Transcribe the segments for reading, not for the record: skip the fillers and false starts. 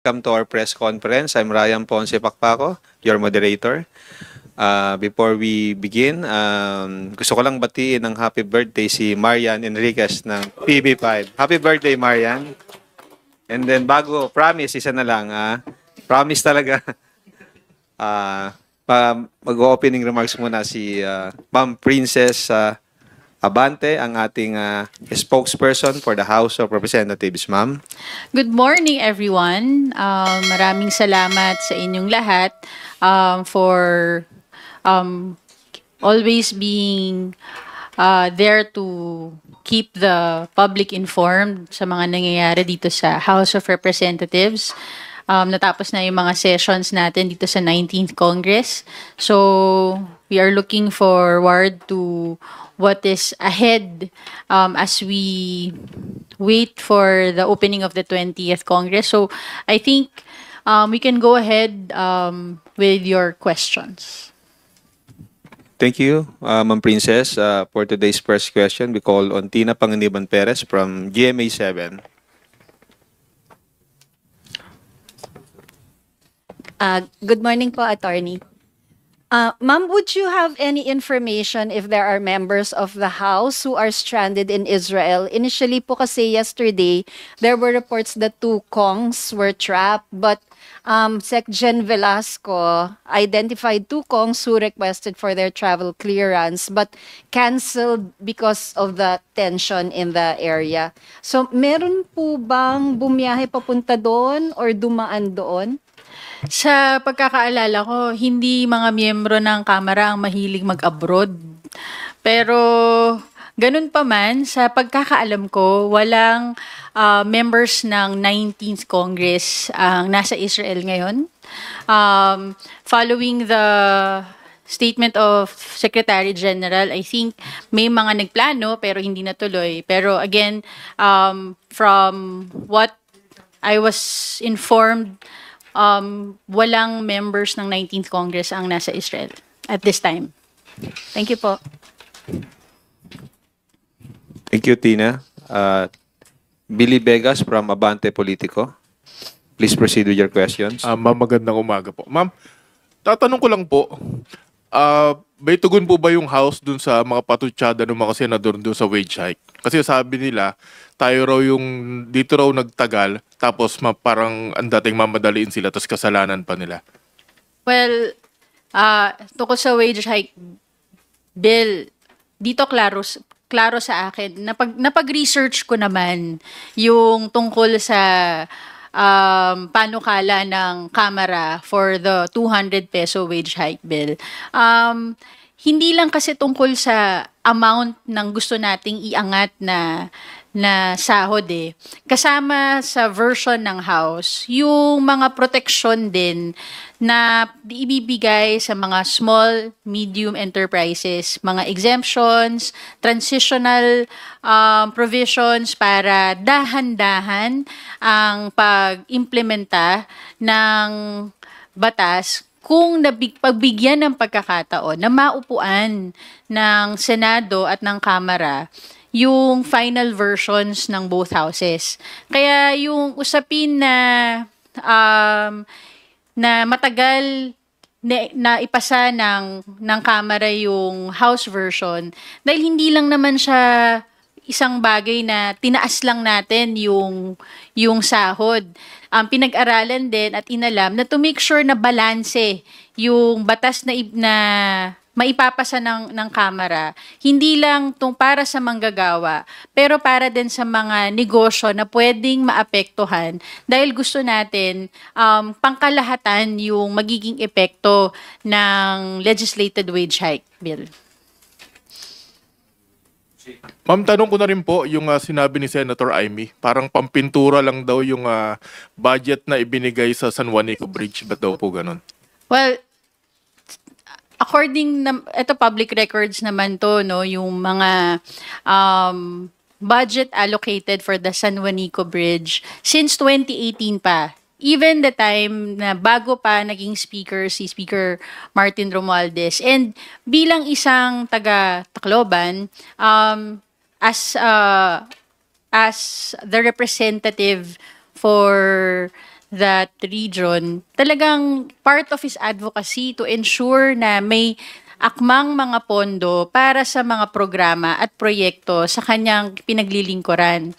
Welcome to our press conference. I'm Ryan Ponce Pacpaco, your moderator. Before we begin, gusto ko lang batiin ng happy birthday si Marian Enriquez ng PB5. Happy birthday, Marian. And then promise, isa na lang. Promise talaga. Mag-opening remarks muna si Ma'am Princess Abante, ang ating spokesperson for the House of Representatives, ma'am. Good morning, everyone. Maraming salamat sa inyong lahat for always being there to keep the public informed sa mga nangyayari dito sa House of Representatives. Natapos na yung mga sessions natin dito sa 19th Congress. So, we are looking forward to what is ahead as we wait for the opening of the 20th Congress. So, I think we can go ahead with your questions. Thank you, Ma'am Princess. For today's first question, we call on Tina Panganiban Perez from GMA 7. Good morning po, Attorney. Ma'am, would you have any information if there are members of the House who are stranded in Israel? Initially po kasi yesterday, there were reports that 2 Kongs were trapped, but Sec. Jen Velasco identified 2 Kongs who requested for their travel clearance but canceled because of the tension in the area. So, meron po bang bumiyahe papunta doon or dumaan doon? Sa pagkakaalala ko, hindi mga miyembro ng Kamara ang mahilig mag-abroad. Pero ganun pa man, sa pagkakaalam ko, walang members ng 19th Congress ang nasa Israel ngayon. Following the statement of Secretary General, I think may mga nagplano pero hindi natuloy. Pero again, from what I was informed, walang members ng 19th Congress ang nasa Israel at this time. Thank you po. Thank you, Tina. Billy Vegas from Abante Politico. Please proceed with your questions. Ma'am, magandang umaga po. Ma'am, tatanong ko lang po, may tugon po ba yung House dun sa mga patutsada ng mga senador dun sa wage hike? Kasi sabi nila, tayo raw yung dito raw nagtagal, tapos parang ang dating mamadaliin sila, tapos kasalanan pa nila. Well, tungkol sa wage hike bill, dito klaro sa akin. Napag-research ko naman yung tungkol sa panukala ng Kamara for the 200 peso wage hike bill. Hindi lang kasi tungkol sa amount ng gusto nating iangat na sahod eh. Kasama sa version ng House, yung mga protection din na ibibigay sa mga small, medium enterprises, mga exemptions, transitional provisions para dahan-dahan ang pag-implementa ng batas kung pagbigyan ng pagkakataon na maupuan ng Senado at ng Kamara yung final versions ng both houses. Kaya yung usapin na matagal na ipasa ng Kamara yung House version dahil hindi lang naman siya isang bagay na tinaas lang natin yung sahod. Pinag-aralan din at inalam na to make sure na balanse yung batas na maipapasa ng Kamara, hindi lang para sa manggagawa, pero para din sa mga negosyo na pwedeng maapektuhan dahil gusto natin pangkalahatan yung magiging epekto ng legislated wage hike bill. Ma'am, tanong ko na rin po yung sinabi ni Senator Amy, parang pampintura lang daw yung budget na ibinigay sa San Juanico Bridge. Ba't daw po ganun? Well, according na ito public records naman to, no, yung mga budget allocated for the San Juanico Bridge since 2018 pa. Even the time na bago pa naging speaker si Speaker Martin Romualdez, and bilang isang taga Tacloban, as the representative for that region, talagang part of his advocacy to ensure na may akmang mga pondo para sa mga programa at proyekto sa kanyang pinaglilingkuran.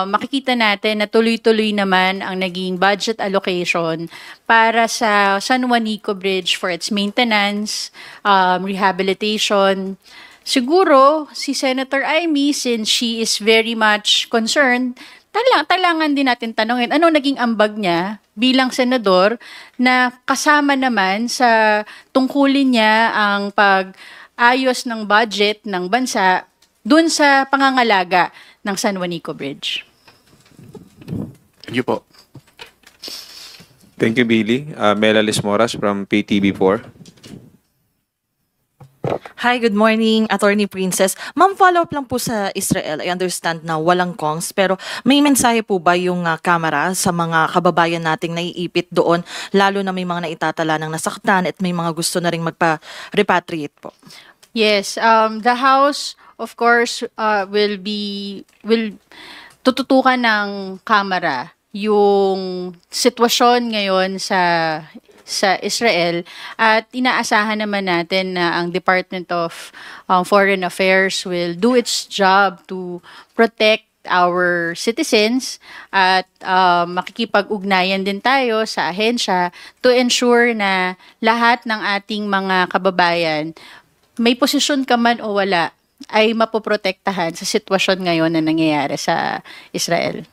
Makikita natin na tuloy-tuloy naman ang naging budget allocation para sa San Juanico Bridge for its maintenance, rehabilitation. Siguro, si Senator Amy, since she is very much concerned, talangan din natin tanongin, ano naging ambag niya bilang senador na kasama naman sa tungkulin niya ang pag-ayos ng budget ng bansa dun sa pangangalaga ng San Juanico Bridge. Thank you po. Thank you, Billy. Melalis Moras from PTV4. Hi, good morning, Attorney Princess. Ma'am, follow-up lang po sa Israel. I understand na walang kongs, pero may mensahe po ba yung Kamara sa mga kababayan nating naiipit doon, lalo na may mga naitatala ng nasaktan at may mga gusto na rin magpa-repatriate po? Yes, the House, of course, will tututukan ng Kamara yung sitwasyon ngayon sa Israel at inaasahan naman natin na ang Department of Foreign Affairs will do its job to protect our citizens at makikipag-ugnayan din tayo sa ahensya to ensure na lahat ng ating mga kababayan, may posisyon ka man o wala, ay mapoprotektahan sa sitwasyon ngayon na nangyayari sa Israel.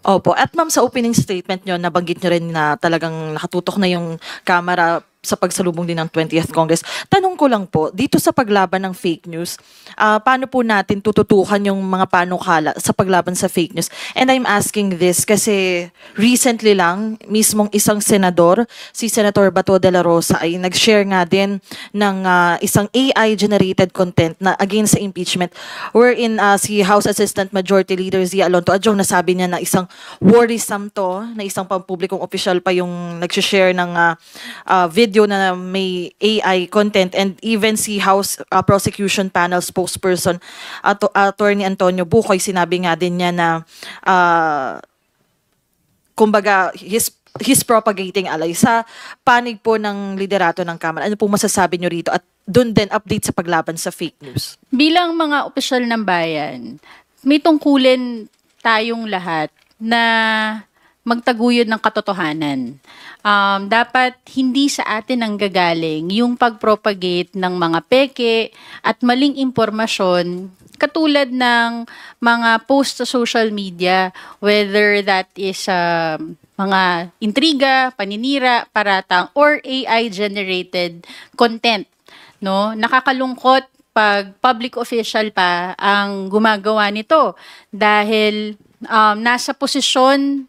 Opo. At ma'am, sa opening statement nyo, nabanggit nyo rin na talagang nakatutok na yung Kamara sa pagsalubong din ng 20th Congress. Tanong ko lang po, dito sa paglaban ng fake news, paano po natin tututukan yung mga panukala sa paglaban sa fake news? And I'm asking this kasi recently lang, mismong isang senador, si Senator Bato de la Rosa, ay nag-share nga din ng isang AI-generated content na against sa impeachment, wherein si House Assistant Majority Leader Zia Alonto Adjong nasabi niya na isang worrisome to, na isang pampublikong official pa yung nag-share ng video na may AI content, and even si House Prosecution Panel spokesperson Attorney Antonio Bucoy, sinabi nga din niya na kumbaga he's propagating alay. Sa panig po ng liderato ng Kamara, ano po masasabi nyo rito? At doon din update sa paglaban sa fake news. Bilang mga opisyal ng bayan, may tungkulin tayong lahat na magtaguyod ng katotohanan. Dapat hindi sa atin ang gagaling yung pag-propagate ng mga peke at maling impormasyon katulad ng mga post sa social media, whether that is mga intriga, paninira, paratang, or AI-generated content. No? Nakakalungkot pag public official pa ang gumagawa nito dahil nasa posisyon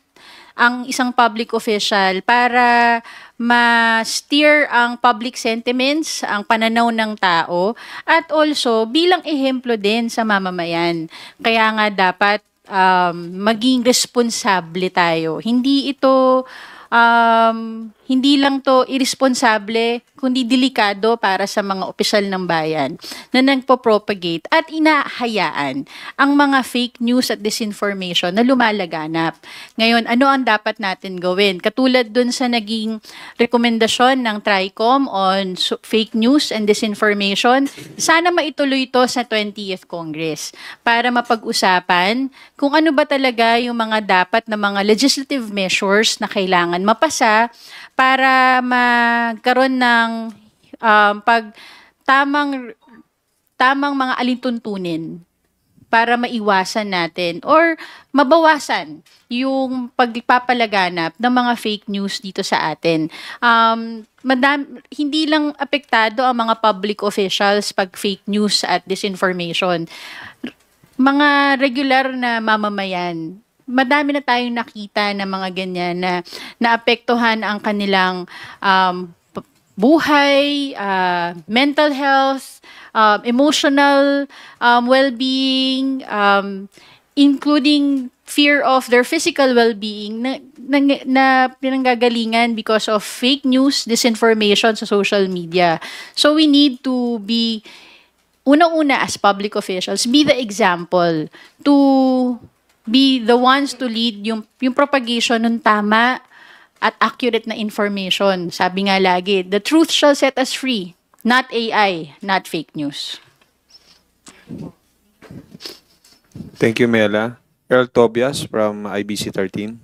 ang isang public official para ma-steer ang public sentiments, ang pananaw ng tao, at also bilang ehemplo din sa mamamayan. Kaya nga dapat maging responsable tayo. Hindi lang to irresponsable, kundi delikado para sa mga opisyal ng bayan na nagpo-propagate at inahayaan ang mga fake news at disinformation na lumalaganap. Ngayon, ano ang dapat natin gawin? Katulad dun sa naging rekomendasyon ng TRICOM on fake news and disinformation, sana maituloy ito sa 20th Congress para mapag-usapan kung ano ba talaga yung mga dapat na mga legislative measures na kailangan mapasa para magkaroon ng tamang mga alintuntunin para maiwasan natin or mabawasan yung pagpapalaganap ng mga fake news dito sa atin. Hindi lang apektado ang mga public officials pag fake news at disinformation. Mga regular na mamamayan, madami na tayong nakita na mga ganyan na naapektuhan ang kanilang buhay, mental health, emotional well-being, including fear of their physical well-being na pinanggagalingan because of fake news, disinformation sa social media. So we need to be, unang-una as public officials, be the example to be the ones to lead yung propagation ng tama at accurate na information. Sabi nga lagi, the truth shall set us free, not AI, not fake news. Thank you, Mela. Earl Tobias from IBC 13.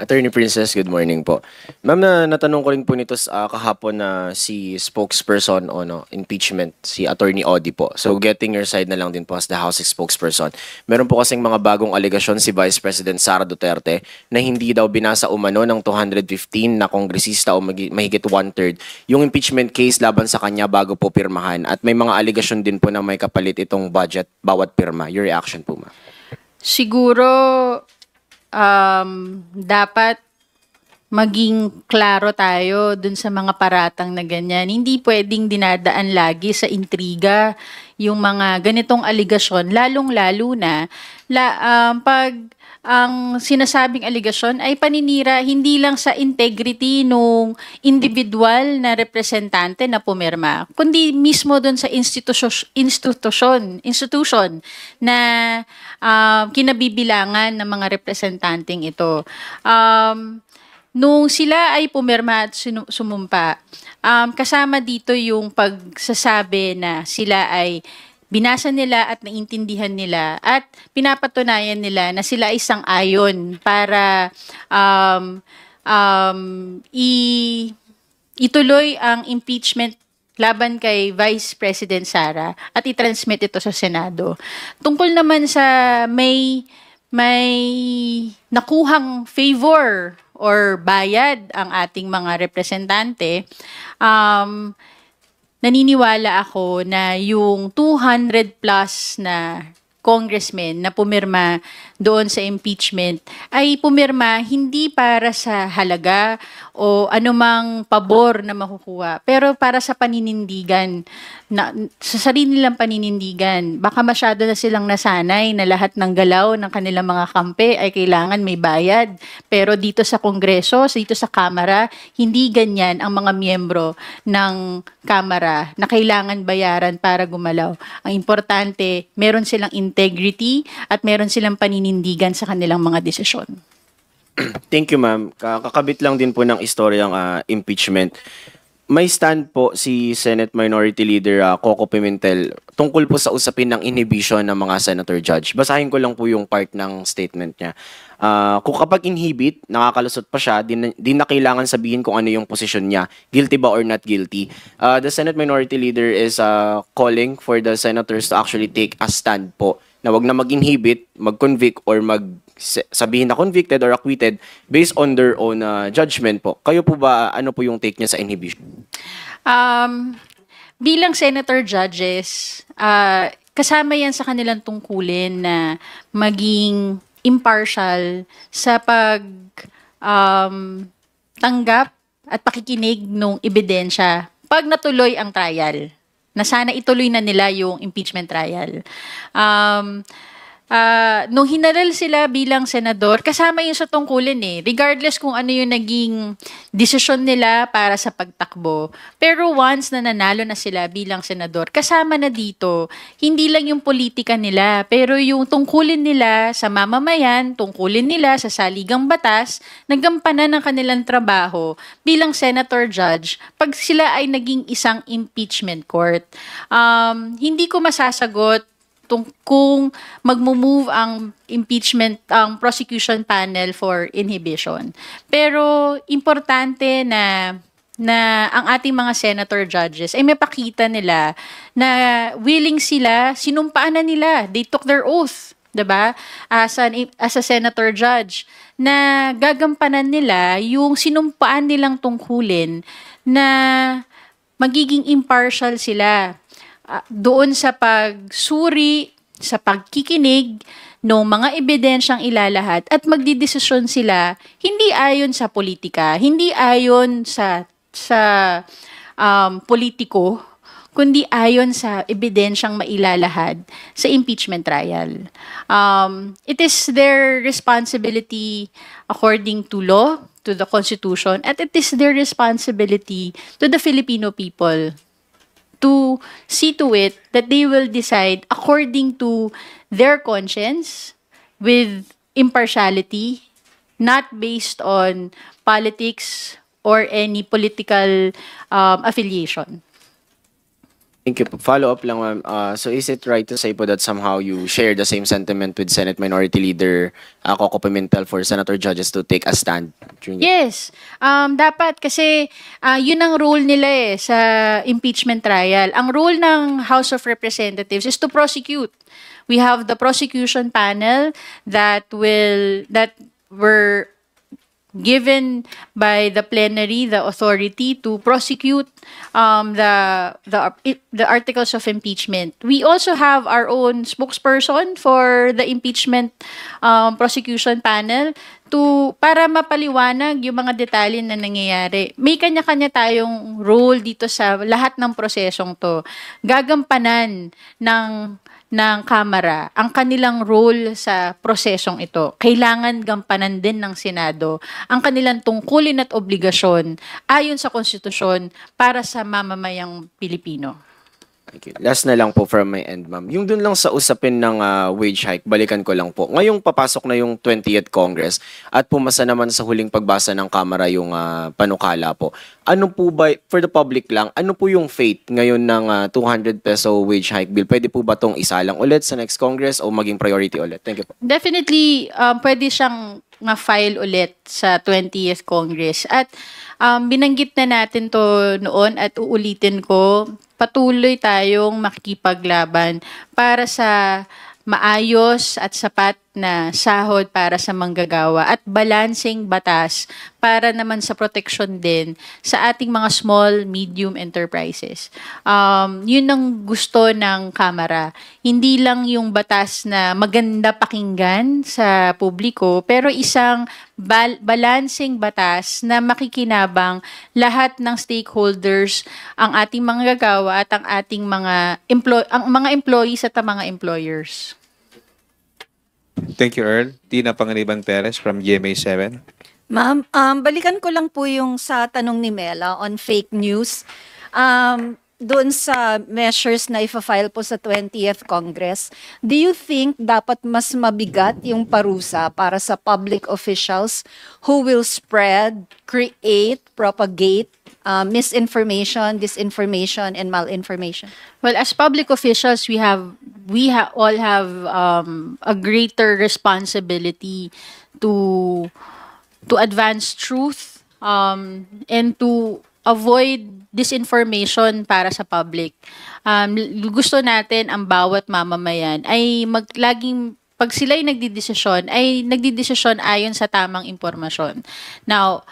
Attorney Princess, good morning po. Ma'am, natanong ko rin po nito kahapon na si spokesperson o impeachment, si Attorney Odi po. So getting your side na lang din po as the House spokesperson. Meron po kasing mga bagong alegasyon si Vice President Sara Duterte na hindi daw binasa umano ng 215 na kongresista o mahigit 1/3 yung impeachment case laban sa kanya bago po pirmahan. At may mga alegasyon din po na may kapalit itong budget bawat pirma. Your reaction po, ma'am? Siguro dapat maging klaro tayo dun sa mga paratang na ganyan. Hindi pwedeng dinadaan lagi sa intriga yung mga ganitong aligasyon, lalong-lalo na pag ang sinasabing aligasyon ay paninira hindi lang sa integrity nung individual na representante na pumirma, kundi mismo doon sa institution na kinabibilangan ng mga representanteng ito. Nung sila ay pumirma at sumumpa, kasama dito yung pagsasabi na sila ay binasa nila at naintindihan nila at pinapatunayan nila na sila ay sang-ayon para ituloy ang impeachment laban kay Vice President Sara at i-transmit ito sa Senado. Tungkol naman sa may nakuhang favor or bayad ang ating mga representante, naniniwala ako na yung 200 plus na congressmen na pumirma doon sa impeachment ay pumirma hindi para sa halaga o anumang pabor na makukuha, pero para sa paninindigan, sa sarili nilang paninindigan. Baka masyado na silang nasanay na lahat ng galaw ng kanilang mga kampe ay kailangan may bayad. Pero dito sa Kongreso, dito sa Kamara, hindi ganyan ang mga miyembro ng Kamara na kailangan bayaran para gumalaw. Ang importante, meron silang integrity at meron silang paninindigan sa kanilang mga desisyon. Thank you, ma'am. Kakabit lang din po ng istoryang impeachment. May stand po si Senate Minority Leader Coco Pimentel tungkol po sa usapin ng inhibition ng mga senator judge. Basahin ko lang po yung part ng statement niya. Kung kapag inhibit, nakakalusot pa siya, di na kailangan sabihin kung ano yung posisyon niya. Guilty ba or not guilty? The Senate Minority Leader is calling for the senators to actually take a stand po na wag na mag-inhibit, mag-convict or sabihin na convicted or acquitted based on their own judgment po. Kayo po ba, ano po yung take niya sa inhibition? Bilang senator judges, kasama yan sa kanilang tungkulin na maging impartial sa tanggap at pakikinig ng ebidensya pag natuloy ang trial. Na sana ituloy na nila yung impeachment trial. Nung hinaral sila bilang senador, kasama yun sa tungkulin regardless kung ano yung naging desisyon nila para sa pagtakbo. Pero once na nanalo na sila bilang senador, kasama na dito, hindi lang yung politika nila, pero yung tungkulin nila sa mamamayan, tungkulin nila sa saligang batas, nagampanan ng kanilang trabaho bilang senator judge pag sila ay naging isang impeachment court. Hindi ko masasagot kung magmo-move ang impeachment, ang prosecution panel for inhibition. Pero importante na ang ating mga senator judges ay mapakita nila na willing sila, sinumpaan na nila, they took their oath, 'di ba? As a senator judge, na gagampanan nila yung sinumpaan nilang tungkulin na magiging impartial sila doon sa pagsuri, sa pagkikinig ng mga ebidensyang ilalahad at magdidesisyon sila hindi ayon sa politika, hindi ayon sa politiko, kundi ayon sa ebidensyang mailalahad sa impeachment trial. It is their responsibility according to law, to the Constitution, at it is their responsibility to the Filipino people to see to it that they will decide according to their conscience with impartiality, not based on politics or any political affiliation. Thank you. Follow up lang, ma'am. So is it right to say po that somehow you share the same sentiment with Senate Minority Leader Coco Pimentel for senator judges to take a stand? During Yes. Dapat kasi yun ang role nila sa impeachment trial. Ang role ng House of Representatives is to prosecute. We have the prosecution panel that were given by the plenary the authority to prosecute the articles of impeachment. We also have our own spokesperson for the impeachment prosecution panel para mapaliwanag yung mga detalye na nangyayari. May kanya-kanya tayong role dito sa lahat ng prosesong to. Gagampanan ng Kamara ang kanilang role sa prosesong ito. Kailangan gampanan din ng Senado ang kanilang tungkulin at obligasyon ayon sa konstitusyon para sa mamamayang Pilipino. Okay. Last na lang po from my end, ma'am. Yung dun lang sa usapin ng wage hike, balikan ko lang po. Ngayong papasok na yung 20th Congress at pumasa naman sa huling pagbasa ng Kamara yung panukala po. Ano po ba, for the public lang, ano po yung fate ngayon ng 200 peso wage hike bill? Pwede po ba tong isalang ulit sa next Congress o maging priority ulit? Thank you po. Definitely, pwede siyang ma-file ulit sa 20th Congress. At binanggit na natin to noon at uulitin ko, patuloy tayong makikipaglaban para sa maayos at sapat na sahod para sa manggagawa at balancing batas para naman sa proteksyon din sa ating mga small, medium enterprises. Yun ang gusto ng Kamara. Hindi lang yung batas na maganda pakinggan sa publiko, pero isang balancing batas na makikinabang lahat ng stakeholders, ang ating mga gagawa at ang ating mga employees at ang mga employers. Thank you, Earl. Tina Panganiban Perez from GMA7. Ma'am, balikan ko lang po yung sa tanong ni Mela on fake news. Doon sa measures na ifa-file po sa 20th Congress, do you think dapat mas mabigat yung parusa para sa public officials who will spread, create, propagate misinformation, disinformation, and malinformation? Well, as public officials, we all have a greater responsibility to advance truth and to avoid disinformation para sa public. Gusto natin ang bawat mamamayan ay laging pag sila'y nagdidesisyon ayon sa tamang impormasyon. Now,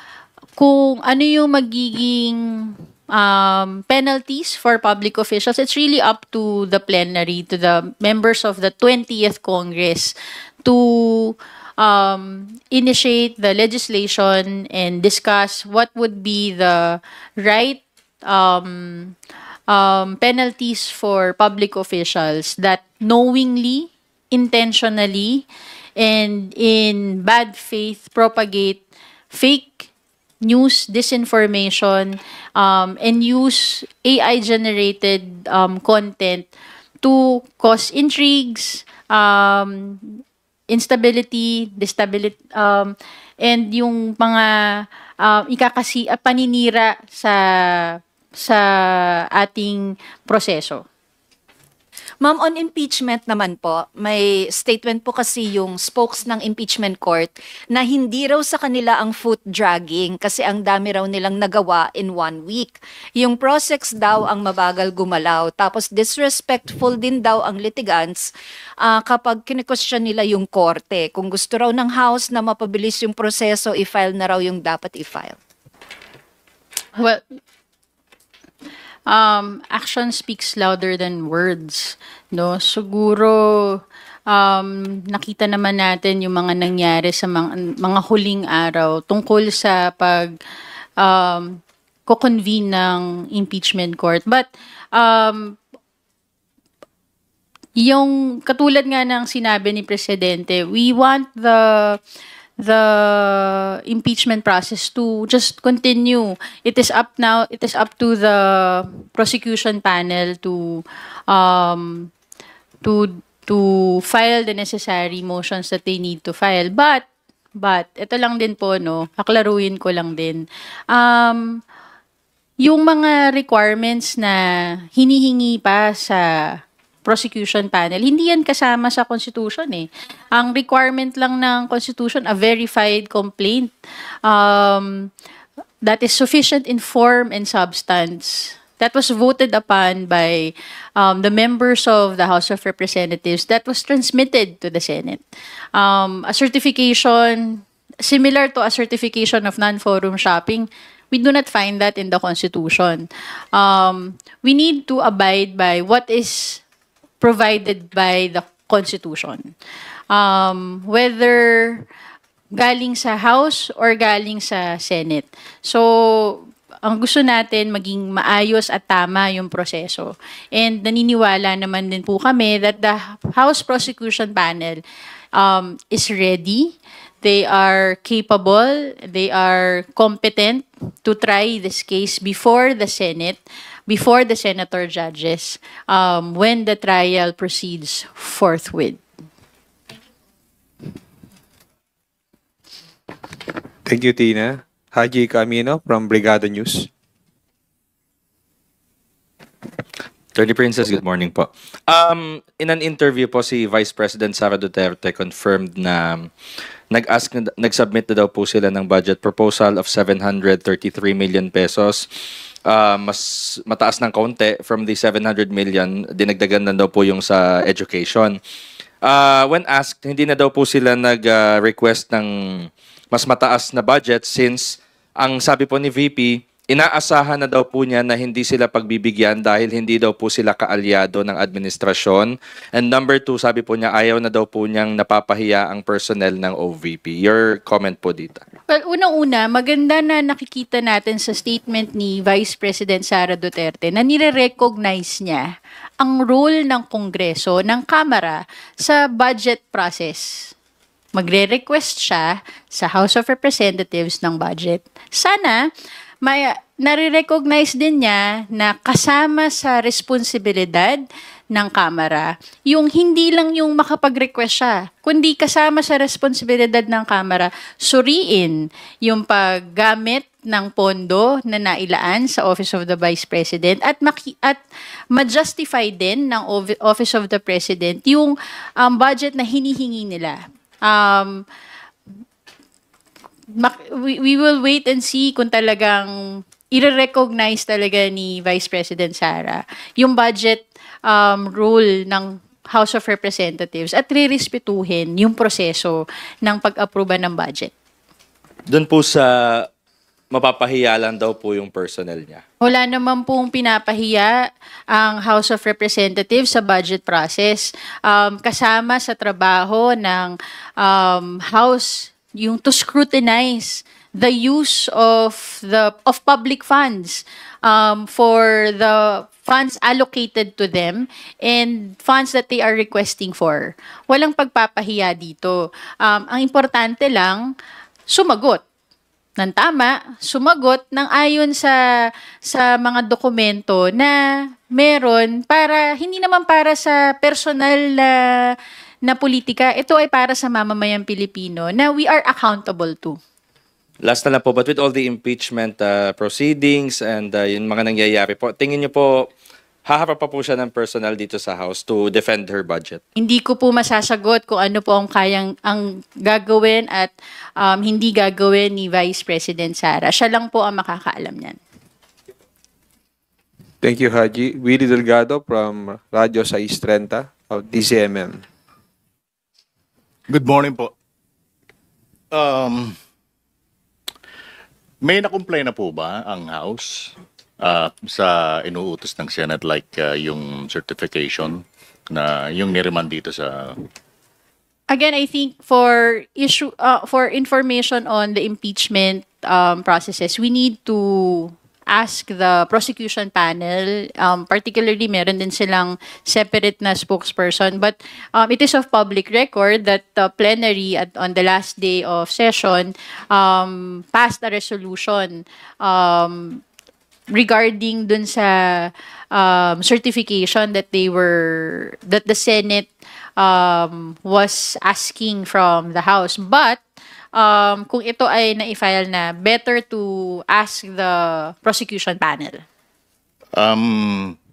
kung ano yung magiging penalties for public officials, it's really up to the plenary, to the members of the 20th Congress to initiate the legislation and discuss what would be the right penalties for public officials that knowingly, intentionally, and in bad faith propagate fake news, disinformation, and use AI-generated content to cause intrigues, instability, destability, and yung mga paninira sa ating proseso. Ma'am, on impeachment naman po, may statement po kasi yung spokes ng impeachment court na hindi raw sa kanila ang foot dragging kasi ang dami raw nilang nagawa in 1 week. Yung process daw ang mabagal gumalaw. Tapos disrespectful din daw ang litigants kapag kine-question nila yung korte. Kung gusto raw ng House na mapabilis yung proseso, i-file na raw yung dapat i-file. Well, action speaks louder than words, no? Siguro nakita naman natin yung mga nangyari sa mga huling araw tungkol sa co-convene ng impeachment court. But yung katulad nga ng sinabi ni Presidente, we want the impeachment process to just continue. It is up to the prosecution panel to file the necessary motions that they need to file. But ito lang din po, no, aklaruhin ko lang din. Yung mga requirements na hinihingi pa sa prosecution panel, hindi yan kasama sa Constitution eh. Ang requirement lang ng Constitution, a verified complaint that is sufficient in form and substance. That was voted upon by the members of the House of Representatives. That was transmitted to the Senate. A certification, similar to a certification of non-forum shopping, we do not find that in the Constitution. We need to abide by what is provided by the Constitution. Whether galing sa House or galing sa Senate. So, ang gusto natin maging maayos at tama yung proseso. And naniniwala naman din po kami that the House Prosecution Panel is ready. They are capable, they are competent to try this case before the Senate, before the senator judges, when the trial proceeds forthwith. Thank you, Tina. Haji Camino from Brigada News. Attorney Princess, good morning po. In an interview po, si Vice President Sara Duterte confirmed na nag-submit na daw po sila ng budget proposal of 733 million pesos. Mas mataas ng kaunti from the 700 million, dinagdagan na daw po yung sa education. When asked, hindi na daw po sila nag-request ng mas mataas na budget since ang sabi po ni VP, inaasahan na daw po niya na hindi sila pagbibigyan dahil hindi daw po sila kaalyado ng administrasyon. And number 2, sabi po niya, ayaw na daw po niyang napapahiya ang personnel ng OVP. Your comment po dito. Well, unang-una, maganda na nakikita natin sa statement ni Vice President Sara Duterte na nire-recognize niya ang role ng Kongreso, ng Kamara sa budget process. Magre-request siya sa House of Representatives ng budget. Sana nare-recognize din niya na kasama sa responsibilidad ng Kamara yung hindi lang yung makapag-request siya, kundi kasama sa responsibilidad ng Kamara suriin yung paggamit ng pondo na nailaan sa Office of the Vice President at ma-justify din ng Office of the President yung budget na hinihingi nila. We will wait and see kung talagang i-recognize talaga ni Vice President Sara yung budget rule ng House of Representatives at rirespetuhin yung proseso ng pag-aproba ng budget. Doon po sa mapapahiya lang daw po yung personnel niya. Wala naman pong pinapahiya ang House of Representatives sa budget process. Kasama sa trabaho ng House yung to scrutinize the use of public funds for the funds allocated to them and funds that they are requesting for. Walang pagpapahiya dito. Ang importante lang, sumagot ng tama, sumagot ng ayon sa mga dokumento na meron para, hindi naman para sa personal na politika, ito ay para sa mamamayang Pilipino na we are accountable to. Last na lang po, but with all the impeachment proceedings and yung mga nangyayari po, tingin niyo po, haharap pa po siya ng personal dito sa House to defend her budget? Hindi ko po masasagot kung ano po ang gagawin at hindi gagawin ni Vice President Sara. Siya lang po ang makakaalam niyan. Thank you, Haji. Willie Delgado from Radyo 630 of DCMM. Good morning po. May na-complain na po ba ang House sa inuutos ng Senate like yung certification na yung niriman dito sa... Again, I think for information on the impeachment processes, we need to ask the prosecution panel, particularly meron din silang separate na spokesperson, but it is of public record that the plenary on the last day of session passed a resolution regarding dun sa certification that the Senate was asking from the House. But kung ito ay na-file na, better to ask the prosecution panel.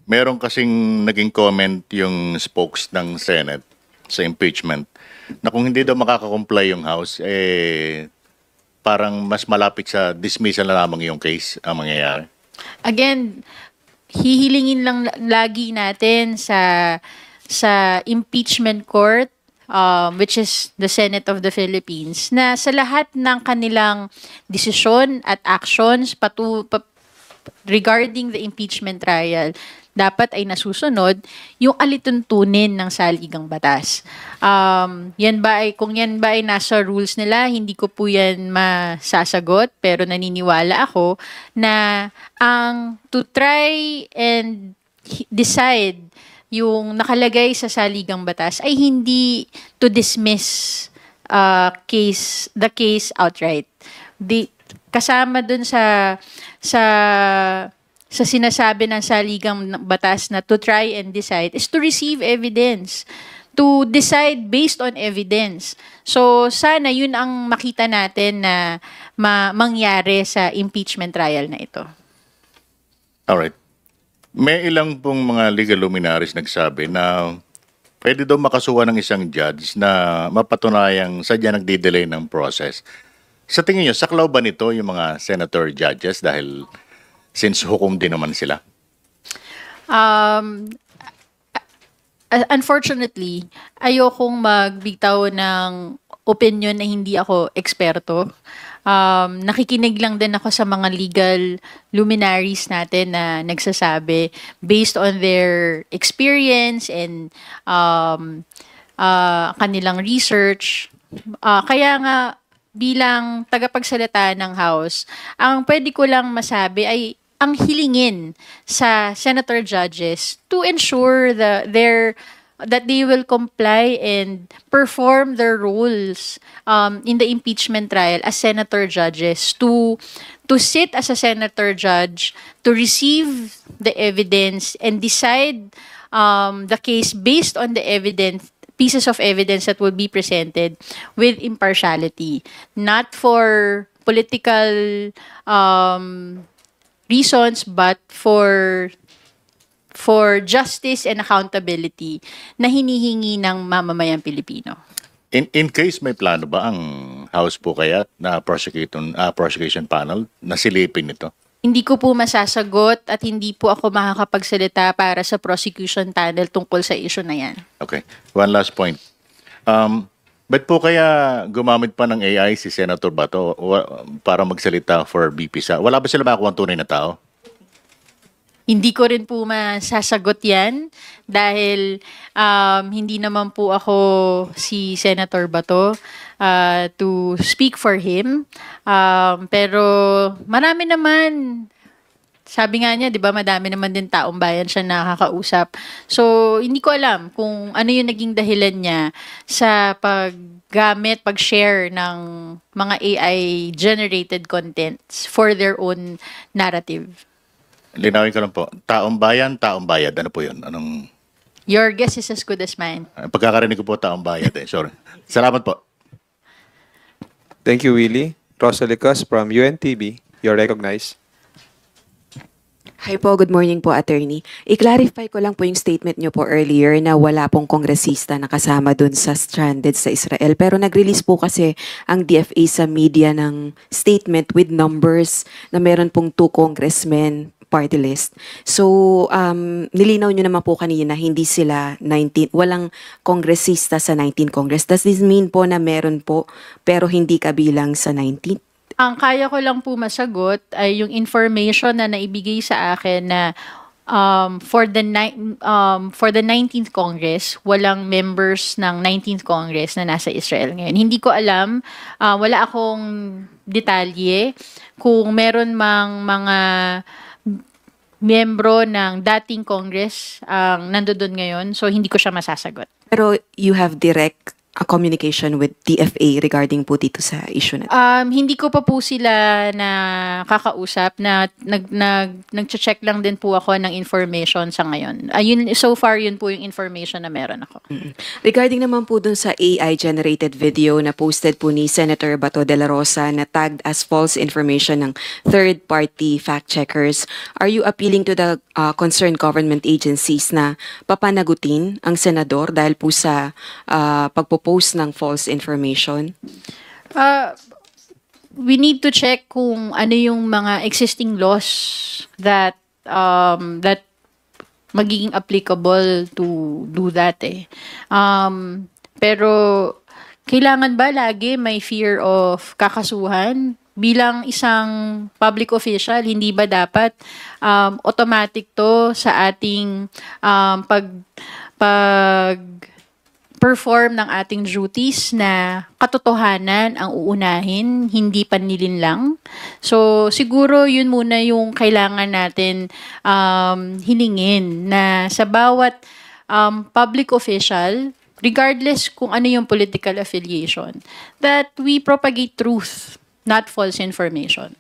Meron kasing naging comment yung spokes ng Senate sa impeachment na kung hindi daw makakakomply yung House, parang mas malapit sa dismissal na lamang yung case ang mangyayari. Again, hihilingin lang lagi natin sa impeachment court, which is the Senate of the Philippines, na sa lahat ng kanilang desisyon at actions regarding the impeachment trial, dapat ay nasusunod yung alituntunin ng saligang batas. Kung yan ba ay nasa rules nila, hindi ko po yan masasagot, pero naniniwala ako na ang to try and decide yung nakalagay sa saligang batas ay hindi to dismiss the case outright. Kasama dun sa sinasabi ng saligang batas na to try and decide is to receive evidence, to decide based on evidence. So sana yun ang makita natin na mangyari sa impeachment trial na ito. Alright. May ilang pong mga legal luminaries nagsabi na pwede daw makasuha ng isang judge na mapatunayang sadya nagdi-delay ng process. Sa tingin nyo, saklaw ba nito yung mga senator judges dahil since hukom din naman sila? Unfortunately, ayokong magbitaw ng opinion na hindi ako eksperto. Nakikinig lang din ako sa mga legal luminaries natin na nagsasabi based on their experience and kanilang research. Kaya nga, bilang tagapagsalita ng House, ang pwede ko lang masabi ay ang hilingin sa senator judges to ensure that they will comply and perform their roles in the impeachment trial as senator judges, to sit as a senator judge, to receive the evidence and decide the case based on the pieces of evidence that will be presented with impartiality, not for political reasons, but for justice and accountability na hinihingi ng mamamayang Pilipino. In case may plano ba ang House po kaya na prosecution panel na silipin ito? Hindi ko po masasagot at hindi po ako makakapagsalita para sa prosecution panel tungkol sa issue na yan. Okay. One last point. Ba't po kaya gumamit pa ng AI si Senator Bato para magsalita for BPSA? Wala ba sila makakuha ang tunay na tao? Hindi ko rin po masasagot yan dahil hindi naman po ako si Senator Bato to speak for him. Pero marami naman, sabi nga niya, di ba, madami naman din taong bayan siya nakakausap. So, hindi ko alam kung ano yung naging dahilan niya sa pag-share ng mga AI-generated contents for their own narrative. Linawin ko lang po. Taong bayan, taong bayad. Ano po yun? Your guess is as good as mine. Pagkakarinig ko po taong bayad Sorry. Salamat po. Thank you, Willie. Rosalicos from UNTV. You're recognized. Hi po, good morning po, attorney. I-clarify ko lang po yung statement nyo po earlier na wala pong kongresista na kasama dun sa stranded sa Israel. Pero nag-release po kasi ang DFA sa media ng statement with numbers na meron pong 2 congressmen party list. So, nilinaw nyo naman po kanina, hindi sila 19, walang kongresista sa 19 Congress. Does this mean po na meron po pero hindi kabilang sa 19? Ang kaya ko lang po masagot ay yung information na naibigay sa akin na for the 19th Congress, walang members ng 19th Congress na nasa Israel ngayon. Hindi ko alam, wala akong detalye kung meron mang mga miyembro ng dating Congress ang nandoon ngayon, so hindi ko siya masasagot. Pero you have direct communication with DFA regarding po dito sa issue na? Hindi ko pa po sila na kakausap na nag-check lang din po ako ng information sa ngayon. So far, yun po yung information na meron ako. Regarding naman po dun sa AI-generated video na posted po ni Senator Bato de la Rosa na tagged as false information ng third-party fact-checkers, are you appealing to the concerned government agencies na papanagutin ang senador dahil po sa pagpo-post ng false information? We need to check kung ano yung mga existing laws that magiging applicable to do that pero kailangan ba lagi may fear of kakasuhan? Bilang isang public official, hindi ba dapat automatic to sa ating perform ng ating duties na katotohanan ang uunahin, hindi panlilin lang. So, siguro yun muna yung kailangan natin hilingin na sa bawat public official, regardless kung ano yung political affiliation, that we propagate truth, not false information.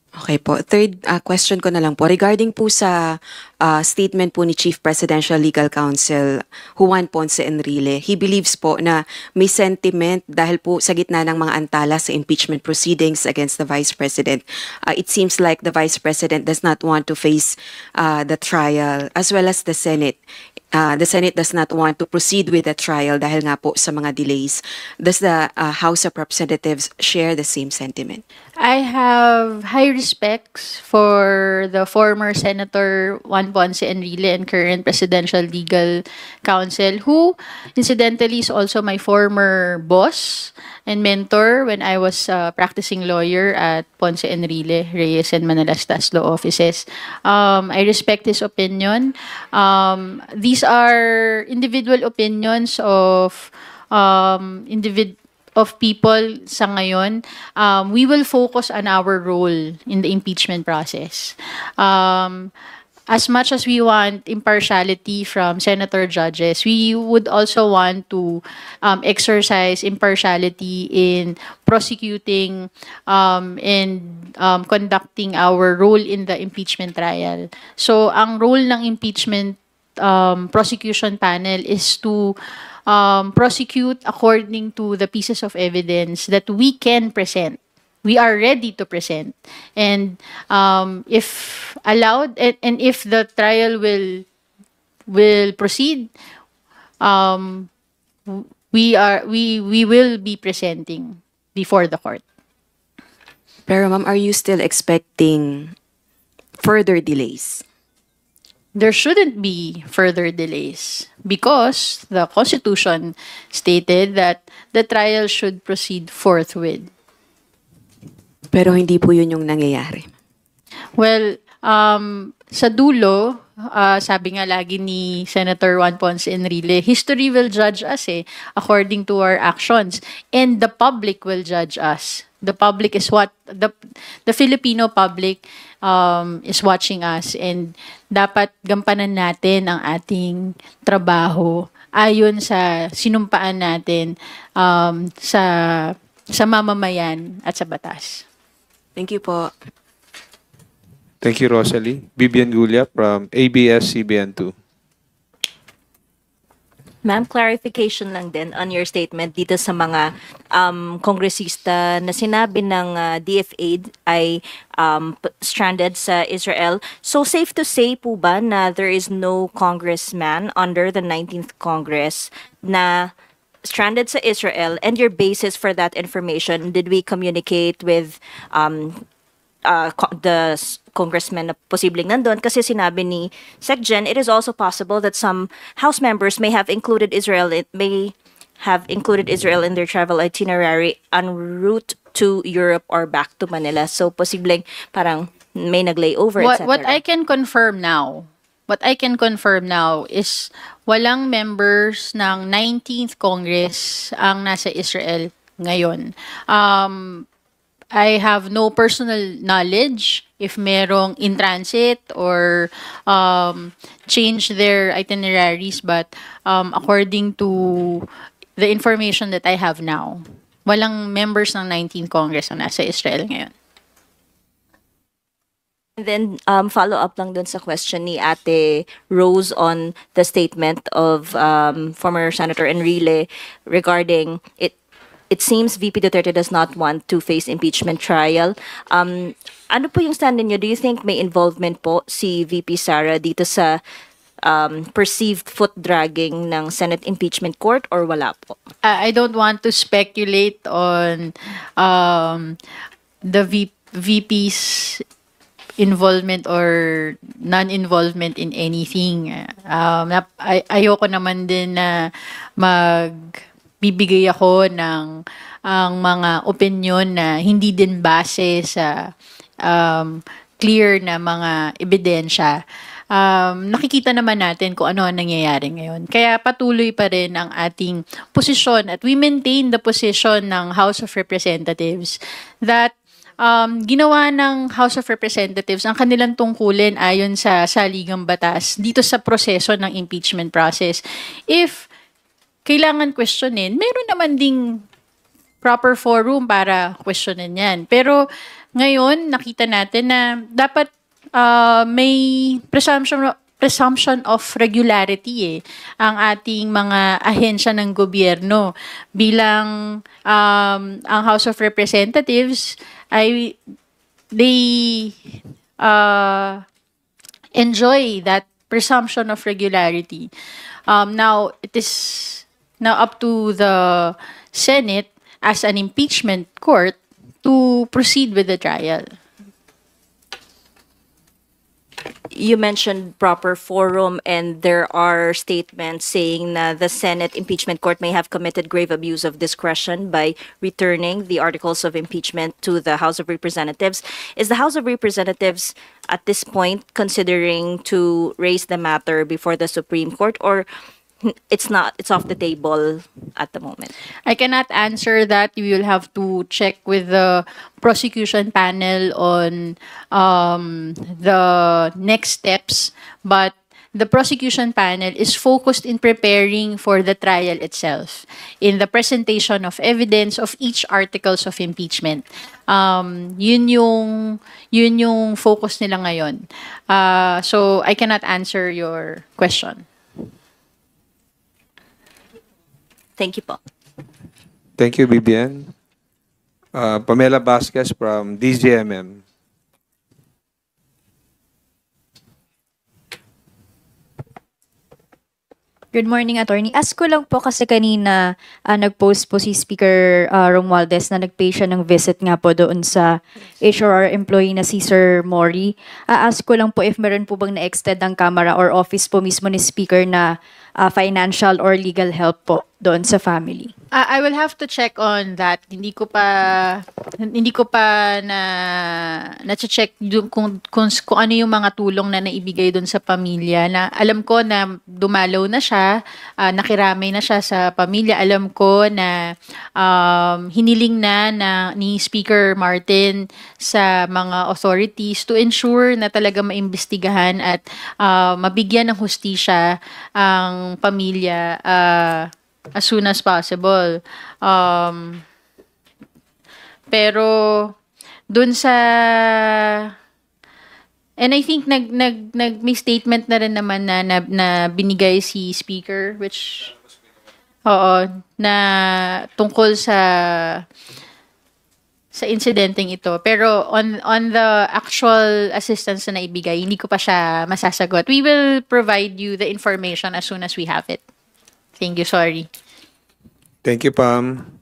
Okay po. Third question ko na lang po. Regarding po sa statement po ni Chief Presidential Legal Counsel Juan Ponce Enrile, he believes po na may sentiment dahil po sa gitna ng mga antala sa impeachment proceedings against the Vice President. It seems like the Vice President does not want to face the trial as well as the Senate. The Senate does not want to proceed with the trial dahil nga po sa mga delays. Does the House of Representatives share the same sentiment? I have high respects for the former Senator Juan Ponce Enrile and current Presidential Legal Counsel, who incidentally is also my former boss and mentor when I was practicing lawyer at Ponce Enrile, Reyes and Manalastas Law Offices. I respect his opinion. These are individual opinions of people sa ngayon. We will focus on our role in the impeachment process. As much as we want impartiality from senator judges, we would also want to exercise impartiality in prosecuting and conducting our role in the impeachment trial. So, ang role ng impeachment prosecution panel is to prosecute according to the pieces of evidence that we can present. We are ready to present. And if allowed, and if the trial will proceed, we will be presenting before the court. Pero ma'am, are you still expecting further delays? There shouldn't be further delays because the Constitution stated that the trial should proceed forthwith. Pero hindi po yun yung nangyayari. Well, sa dulo, sabi nga lagi ni Senator Juan Ponce Enrile, history will judge us according to our actions. And the public will judge us. The public is what the Filipino public is watching us, and dapat gampanan natin ang ating trabaho ayon sa sinumpaan natin sa mamamayan at sa batas. Thank you po. Thank you, Rosalie. Bibian Gulia from ABS-CBN2. Ma'am, clarification lang din on your statement dito sa mga kongresista na sinabi ng DFA ay stranded sa Israel. So safe to say po ba na there is no congressman under the 19th Congress na stranded sa Israel, and your basis for that information, did we communicate with the congressman na posibleng nandun? Kasi sinabi ni SecGen, it is also possible that some House members may have included Israel in their travel itinerary en route to Europe or back to Manila. So posibleng parang may nag-layover, etc. What I can confirm now is walang members ng 19th Congress ang nasa Israel ngayon. I have no personal knowledge if merong in transit or change their itineraries, but according to the information that I have now, walang members ng 19th Congress na nasa Israel ngayon. And then follow up lang dun sa question ni Ate Rose on the statement of former Senator Enrile regarding it. It seems VP Duterte does not want to face impeachment trial. Ano po yung stand niyo? Do you think may involvement po si VP Sara dito sa perceived foot dragging ng Senate Impeachment Court or wala po? I don't want to speculate on the VP's involvement or non-involvement in anything. Ayoko naman din na magbibigay ako ng ang mga opinion na hindi din base sa clear na mga ebidensya. Nakikita naman natin kung ano ang nangyayari ngayon. Kaya patuloy pa rin ang ating posisyon at we maintain the position ng House of Representatives that ginawa ng House of Representatives ang kanilang tungkulin ayon sa saligang batas dito sa proseso ng impeachment process. If kailangan questionin, meron naman ding proper forum para questionin yan. Pero ngayon, nakita natin na dapat may presumption of regularity ang ating mga ahensya ng gobyerno bilang ang House of Representatives they enjoy that presumption of regularity. Now it is now up to the Senate as an impeachment court to proceed with the trial. You mentioned proper forum, and there are statements saying that the Senate Impeachment Court may have committed grave abuse of discretion by returning the articles of impeachment to the House of Representatives. Is the House of Representatives at this point considering to raise the matter before the Supreme Court, or it's off the table at the moment? I cannot answer that. You will have to check with the prosecution panel on the next steps. But the prosecution panel is focused in preparing for the trial itself, in the presentation of evidence of each articles of impeachment. Yun yung focus nila ngayon. So I cannot answer your question. Thank you po. Thank you, Bibian. Pamela Vasquez from DZMM. Good morning, Attorney. Ask ko lang po kasi kanina nag-post po si Speaker Romualdez na nag-pay siya ng visit nga po doon sa HRR employee na si Sir Mori. Ask ko lang po if meron po bang na-extend ang camera or office po mismo ni Speaker na financial or legal help po doon sa family. I will have to check on that. Hindi ko pa na-check kung ano yung mga tulong na naibigay doon sa pamilya. Na alam ko na dumalaw na siya, nakiramay na siya sa pamilya. Alam ko na hiniling na ni Speaker Martin sa mga authorities to ensure na talaga maimbestigahan at mabigyan ng hustisya ang pamilya as soon as possible. Pero dun sa and I think may statement na rin naman na binigay si Speaker which na tungkol sa incidenteng ito. Pero on the actual assistance na naibigay, hindi ko pa siya masasagot. We will provide you the information as soon as we have it. Thank you, sorry. Thank you, Pam.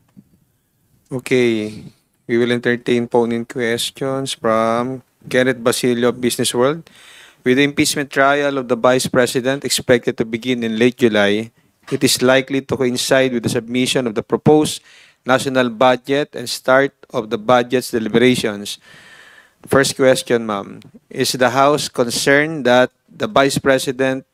Okay, we will entertain phone-in questions from Kenneth Basilio of Business World. With the impeachment trial of the Vice President expected to begin in late July, it is likely to coincide with the submission of the proposed national budget and start of the budget's deliberations. First question, ma'am. Is the House concerned that the Vice President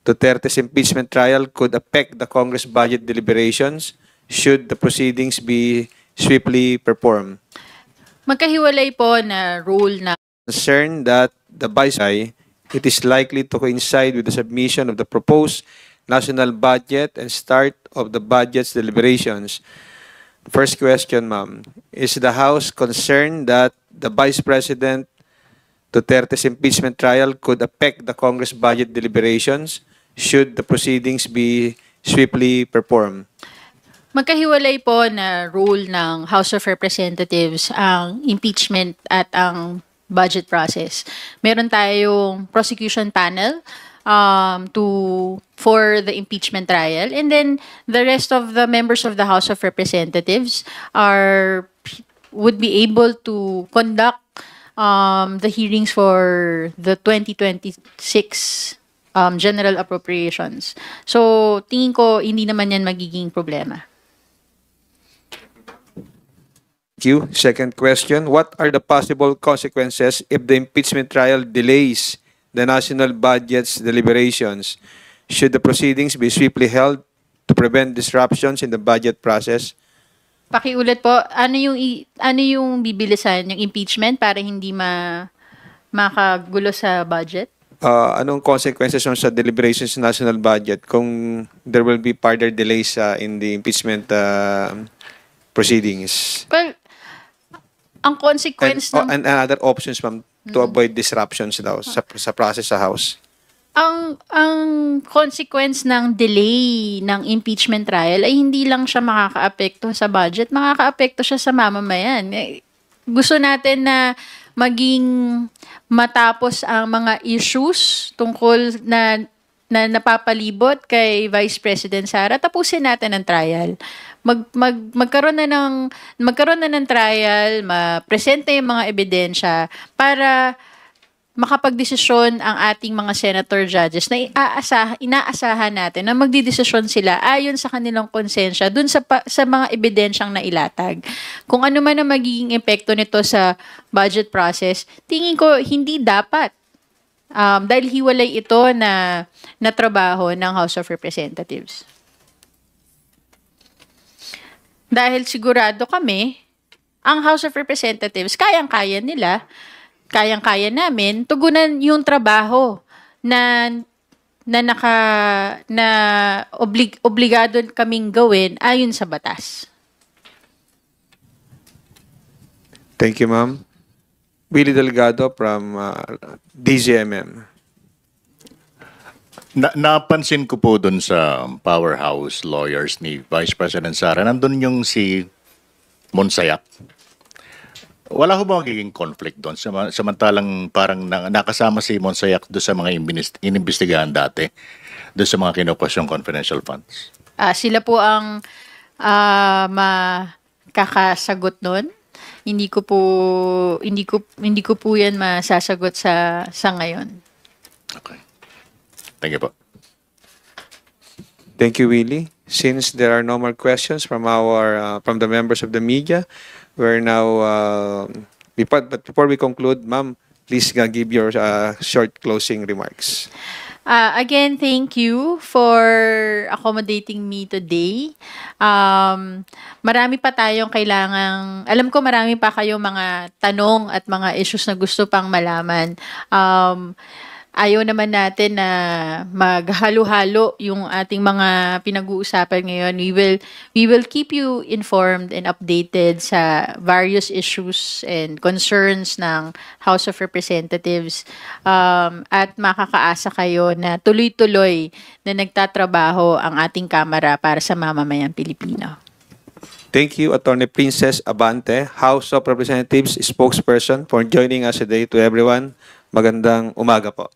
Duterte's impeachment trial could affect the Congress budget deliberations should the proceedings be swiftly performed? Magkahiwalay po na rule na Concerned that the Vice, it is likely to coincide with the submission of the proposed national budget and start of the budget's deliberations. First question, ma'am. Is the House concerned that the Vice President Duterte's impeachment trial could affect the Congress budget deliberations should the proceedings be swiftly performed? Magkahiwalay po na role ng House of Representatives ang impeachment at ang budget process. Meron tayong prosecution panel for the impeachment trial, and then the rest of the members of the House of Representatives would be able to conduct the hearings for the 2026 general appropriations. So tingin ko hindi naman yan magiging problema. Thank you. Second question, what are the possible consequences if the impeachment trial delays the national budget's deliberations? Should the proceedings be swiftly held to prevent disruptions in the budget process? Pakiulit po, ano yung bibilisan, yung impeachment para hindi makagulo sa budget? Anong consequences sa deliberations sa national budget kung there will be further delays in the impeachment proceedings? Well, ang consequence and other options, ma'am, to avoid disruptions daw sa process sa House. Ang consequence ng delay ng impeachment trial ay hindi lang siya makakaapekto sa budget, makakaapekto siya sa mamamayan. Gusto natin na maging matapos ang mga issues tungkol na napapalibot kay Vice President Sara, tapusin natin ang trial. Magkaroon na ng trial, mapresente yung mga ebidensya para makapagdesisyon ang ating mga senator judges na inaasahan natin na magdidesisyon sila ayon sa kanilang konsensya dun sa mga ebidensyang nailatag. Kung ano man ang magiging epekto nito sa budget process, tingin ko hindi dapat. Dahil hiwalay ito na trabaho ng House of Representatives. Dahil sigurado kami, ang House of Representatives, kayang-kaya namin, tugunan yung trabaho na obligado kaming gawin ayon sa batas. Thank you, ma'am. Willie Delgado from DZMM. Napansin ko po doon sa powerhouse lawyers ni Vice President Sara, nandun yung si Monsayak. Wala ho ba magiging conflict doon? Samantalang parang nakasama si Monsayak doon sa mga inimbestigahan dati, doon sa mga kinukusyong confidential funds. Sila po ang makakasagot doon. Hindi ko po yan masasagot sa ngayon. Okay. Thank you po. Thank you, Willie. Since there are no more questions from the members of the media, we're now but before we conclude, ma'am, please give your short closing remarks. Again, thank you for accommodating me today. Marami pa tayong alam ko marami pa kayong mga tanong at mga issues na gusto pang malaman. Ayaw naman natin na maghalo-halo yung ating mga pinag-uusapan ngayon. We will keep you informed and updated sa various issues and concerns ng House of Representatives, at makakaasa kayo na tuloy-tuloy na nagtatrabaho ang ating Kamara para sa mamamayang Pilipino. Thank you, Attorney Princess Abante, House of Representatives spokesperson, for joining us today. To everyone, magandang umaga po.